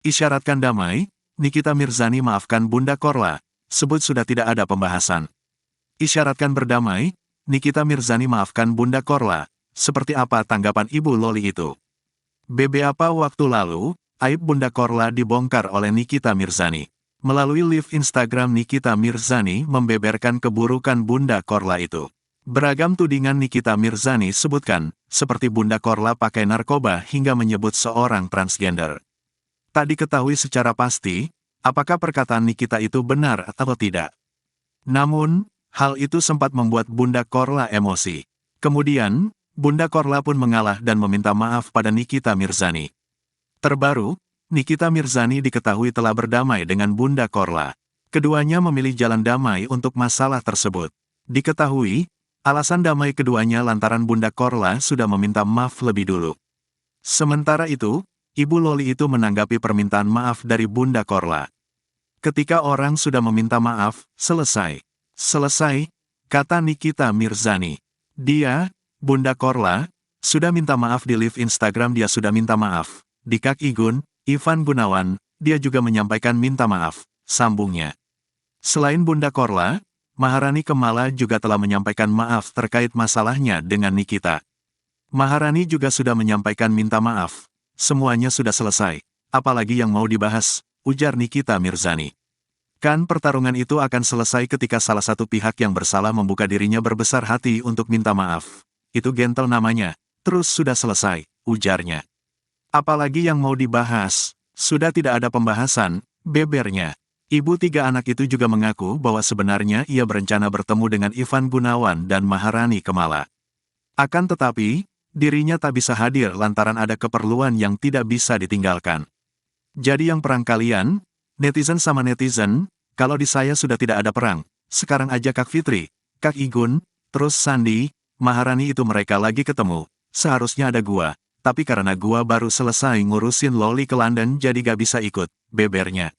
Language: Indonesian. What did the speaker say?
Isyaratkan damai, Nikita Mirzani maafkan Bunda Korla, sebut sudah tidak ada pembahasan. Isyaratkan berdamai, Nikita Mirzani maafkan Bunda Korla, seperti apa tanggapan Ibu Loli itu? Beberapa waktu lalu, aib Bunda Korla dibongkar oleh Nikita Mirzani. Melalui live Instagram Nikita Mirzani membeberkan keburukan Bunda Korla itu. Beragam tudingan Nikita Mirzani sebutkan, seperti Bunda Korla pakai narkoba hingga menyebut seorang transgender. Tak diketahui secara pasti, apakah perkataan Nikita itu benar atau tidak. Namun, hal itu sempat membuat Bunda Korla emosi. Kemudian, Bunda Korla pun mengalah dan meminta maaf pada Nikita Mirzani. Terbaru, Nikita Mirzani diketahui telah berdamai dengan Bunda Korla. Keduanya memilih jalan damai untuk masalah tersebut. Diketahui, alasan damai keduanya lantaran Bunda Korla sudah meminta maaf lebih dulu. Sementara itu, Ibu Loli itu menanggapi permintaan maaf dari Bunda Korla. Ketika orang sudah meminta maaf, selesai. Selesai, kata Nikita Mirzani. Dia, Bunda Korla, sudah minta maaf di live Instagram dia sudah minta maaf. Di Kak Igun, Ivan Gunawan, dia juga menyampaikan minta maaf, sambungnya. Selain Bunda Korla, Maharani Kemala juga telah menyampaikan maaf terkait masalahnya dengan Nikita. Maharani juga sudah menyampaikan minta maaf. Semuanya sudah selesai. Apalagi yang mau dibahas, ujar Nikita Mirzani. Kan pertarungan itu akan selesai ketika salah satu pihak yang bersalah membuka dirinya berbesar hati untuk minta maaf. Itu gentle namanya. Terus sudah selesai, ujarnya. Apalagi yang mau dibahas, sudah tidak ada pembahasan, bebernya. Ibu tiga anak itu juga mengaku bahwa sebenarnya ia berencana bertemu dengan Ivan Gunawan dan Maharani Kemala. Akan tetapi, dirinya tak bisa hadir lantaran ada keperluan yang tidak bisa ditinggalkan. Jadi yang perang kalian, netizen sama netizen, kalau di saya sudah tidak ada perang, sekarang aja Kak Fitri, Kak Igun, terus Sandi, Maharani itu mereka lagi ketemu, seharusnya ada gua, tapi karena gua baru selesai ngurusin Loli ke London jadi gak bisa ikut, bebernya.